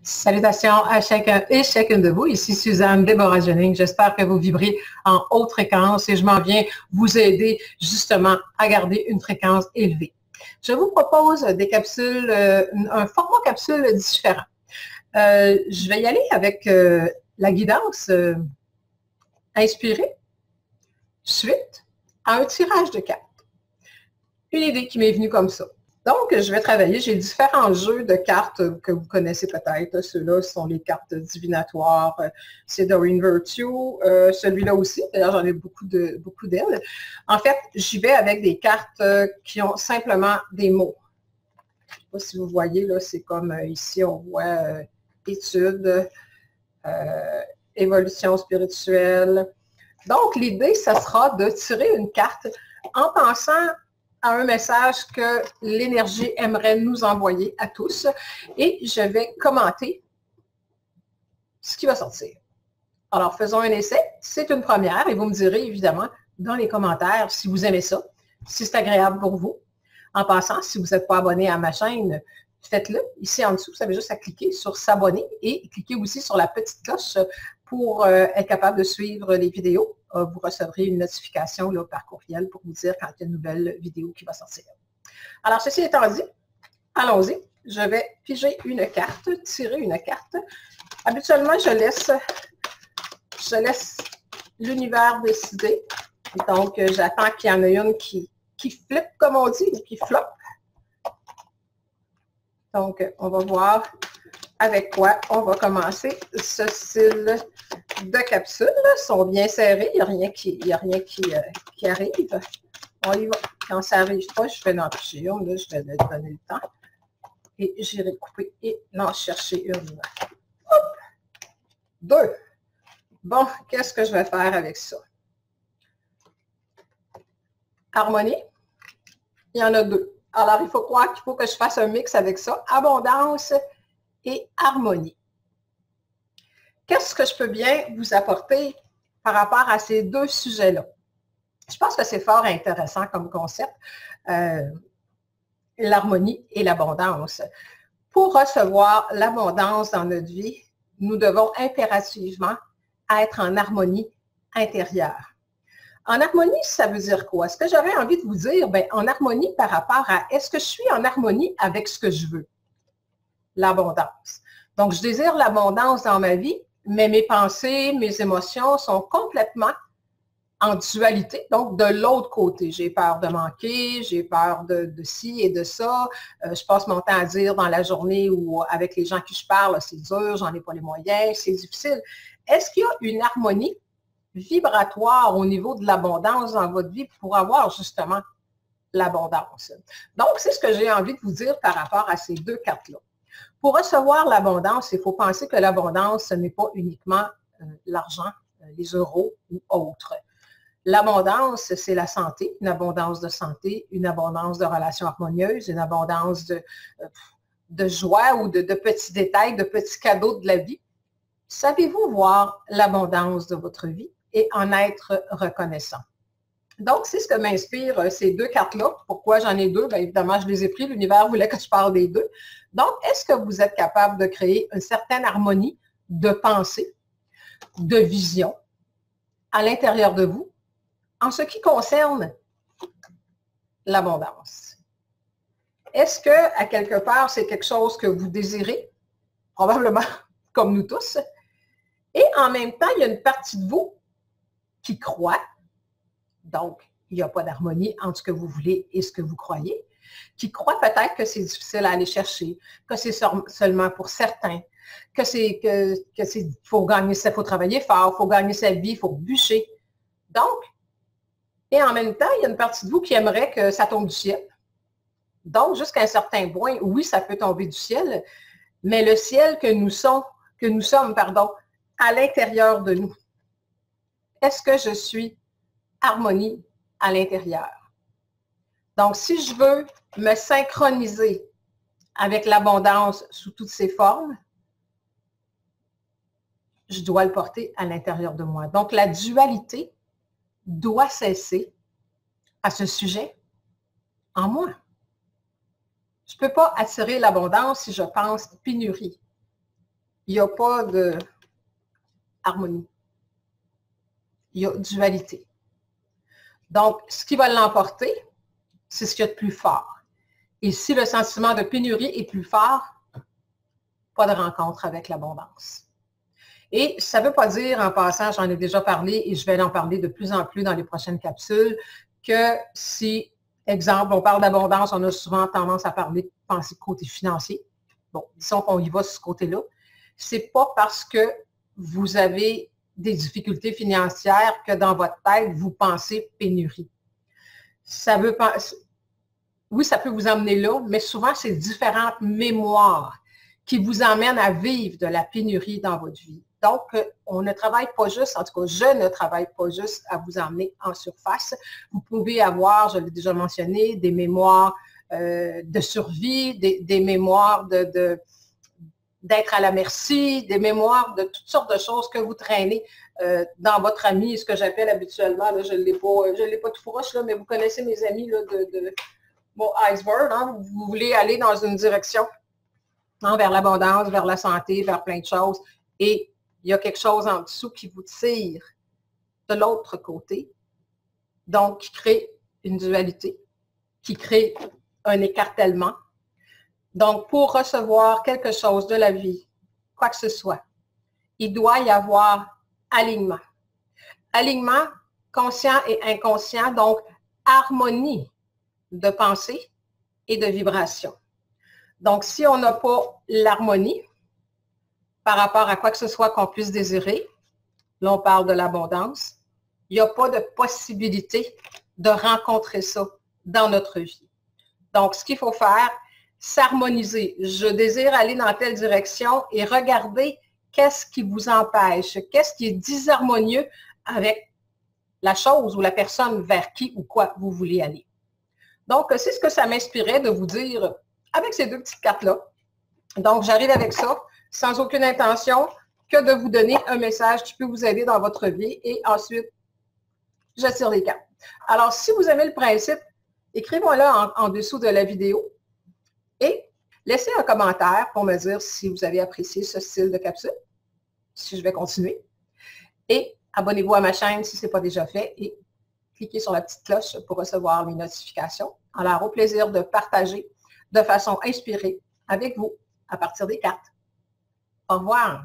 Salutations à chacun et chacune de vous. Ici Suzanne Déborah-Jennings. J'espère que vous vibrez en haute fréquence et je m'en viens vous aider justement à garder une fréquence élevée. Je vous propose des capsules, un format capsule différent. Je vais y aller avec la guidance inspirée suite à un tirage de cartes. Une idée qui m'est venue comme ça. Donc, je vais travailler, j'ai différents jeux de cartes que vous connaissez peut-être. Ceux-là sont les cartes divinatoires, c'est Doreen Virtue, celui-là aussi, d'ailleurs j'en ai beaucoup d'elles. En fait, j'y vais avec des cartes qui ont simplement des mots. Je ne sais pas si vous voyez, là, c'est comme ici, on voit études, évolution spirituelle. Donc, l'idée, ça sera de tirer une carte en pensant à un message que l'énergie aimerait nous envoyer à tous. Et je vais commenter ce qui va sortir. Alors, faisons un essai. C'est une première et vous me direz évidemment dans les commentaires si vous aimez ça, si c'est agréable pour vous. En passant, si vous n'êtes pas abonné à ma chaîne, faites-le. Ici en dessous, vous avez juste à cliquer sur s'abonner et cliquez aussi sur la petite cloche pour être capable de suivre les vidéos. Vous recevrez une notification là, par courriel pour vous dire quand il y a une nouvelle vidéo qui va sortir. Alors, ceci étant dit, allons-y. Je vais piger une carte, tirer une carte. Habituellement, je laisse l'univers décider. Donc, j'attends qu'il y en ait une qui flippe, comme on dit, ou qui floppe. Donc, on va voir avec quoi on va commencer ce style de capsules. Ils sont bien serrés, il n'y a rien qui arrive. On y va. Quand ça n'arrive pas, je vais en piger une, là, je vais donner le temps. Et j'irai couper et en chercher une. Hop! 2. Bon, qu'est-ce que je vais faire avec ça? Harmonie. Il y en a 2. Alors, il faut croire qu'il faut que je fasse un mix avec ça. Abondance et harmonie. Qu'est-ce que je peux bien vous apporter par rapport à ces deux sujets-là? Je pense que c'est fort intéressant comme concept, l'harmonie et l'abondance. Pour recevoir l'abondance dans notre vie, nous devons impérativement être en harmonie intérieure. En harmonie, ça veut dire quoi? Ce que j'aurais envie de vous dire, bien, en harmonie par rapport à est-ce que je suis en harmonie avec ce que je veux? L'abondance. Donc, je désire l'abondance dans ma vie, mais mes pensées, mes émotions sont complètement en dualité, donc de l'autre côté. J'ai peur de manquer, j'ai peur de ci et de ça. Je passe mon temps à dire dans la journée ou avec les gens qui je parle, c'est dur, j'en ai pas les moyens, c'est difficile. Est-ce qu'il y a une harmonie vibratoire au niveau de l'abondance dans votre vie pour avoir justement l'abondance? Donc, c'est ce que j'ai envie de vous dire par rapport à ces deux cartes-là. Pour recevoir l'abondance, il faut penser que l'abondance, ce n'est pas uniquement l'argent, les euros ou autres. L'abondance, c'est la santé, une abondance de santé, une abondance de relations harmonieuses, une abondance de joie ou de petits détails, de petits cadeaux de la vie. Savez-vous voir l'abondance de votre vie et en être reconnaissant? Donc, c'est ce que m'inspire ces deux cartes-là. Pourquoi j'en ai deux? Bien, évidemment, je les ai pris. L'univers voulait que je parle des deux. Donc, est-ce que vous êtes capable de créer une certaine harmonie de pensée, de vision à l'intérieur de vous en ce qui concerne l'abondance? Est-ce que, à quelque part, c'est quelque chose que vous désirez? Probablement, comme nous tous. Et en même temps, il y a une partie de vous qui croit. Donc, il n'y a pas d'harmonie entre ce que vous voulez et ce que vous croyez, qui croient peut-être que c'est difficile à aller chercher, que c'est seulement pour certains, que faut gagner, il faut travailler fort, il faut gagner sa vie, il faut bûcher. Donc, et en même temps, il y a une partie de vous qui aimerait que ça tombe du ciel. Donc, jusqu'à un certain point, oui, ça peut tomber du ciel, mais le ciel que nous sommes, à l'intérieur de nous. Est-ce que je suis harmonie à l'intérieur? Donc, si je veux me synchroniser avec l'abondance sous toutes ses formes, je dois le porter à l'intérieur de moi. Donc, la dualité doit cesser à ce sujet en moi. Je ne peux pas attirer l'abondance si je pense pénurie. il n'y a pas de harmonie. Il y a dualité. Donc, ce qui va l'emporter, c'est ce qu'il y a de plus fort. Et si le sentiment de pénurie est plus fort, pas de rencontre avec l'abondance. Et ça ne veut pas dire, en passant, j'en ai déjà parlé et je vais en parler de plus en plus dans les prochaines capsules, que si, exemple, on parle d'abondance, on a souvent tendance à penser côté financier. Bon, disons qu'on y va sur ce côté-là. Ce n'est pas parce que vous avez des difficultés financières que dans votre tête, vous pensez pénurie. Oui, ça peut vous emmener là, mais souvent, c'est différentes mémoires qui vous emmènent à vivre de la pénurie dans votre vie. Donc, on ne travaille pas juste, en tout cas, je ne travaille pas juste à vous emmener en surface. Vous pouvez avoir, je l'ai déjà mentionné, des mémoires de survie, des mémoires d'être à la merci, des mémoires de toutes sortes de choses que vous traînez dans votre ami, ce que j'appelle habituellement, là, je ne l'ai pas tout proche, là, mais vous connaissez mes amis là, de mon iceberg, hein, vous voulez aller dans une direction vers l'abondance, vers la santé, vers plein de choses, et il y a quelque chose en dessous qui vous tire de l'autre côté, donc qui crée une dualité, qui crée un écartèlement. Donc, pour recevoir quelque chose de la vie, quoi que ce soit, il doit y avoir alignement. Alignement conscient et inconscient, donc harmonie de pensée et de vibration. Donc, si on n'a pas l'harmonie par rapport à quoi que ce soit qu'on puisse désirer, là, on parle de l'abondance, il n'y a pas de possibilité de rencontrer ça dans notre vie. Donc, ce qu'il faut faire, s'harmoniser. Je désire aller dans telle direction et regarder qu'est-ce qui vous empêche, qu'est-ce qui est disharmonieux avec la chose ou la personne vers qui ou quoi vous voulez aller. Donc, c'est ce que ça m'inspirait de vous dire avec ces deux petites cartes-là. Donc, j'arrive avec ça, sans aucune intention que de vous donner un message qui peut vous aider dans votre vie et ensuite, je tire les cartes. Alors, si vous aimez le principe, écrivez-moi-le en dessous de la vidéo et laissez un commentaire pour me dire si vous avez apprécié ce style de capsule, si je vais continuer. Et abonnez-vous à ma chaîne si ce n'est pas déjà fait et cliquez sur la petite cloche pour recevoir mes notifications. Alors, au plaisir de partager de façon inspirée avec vous à partir des cartes. Au revoir.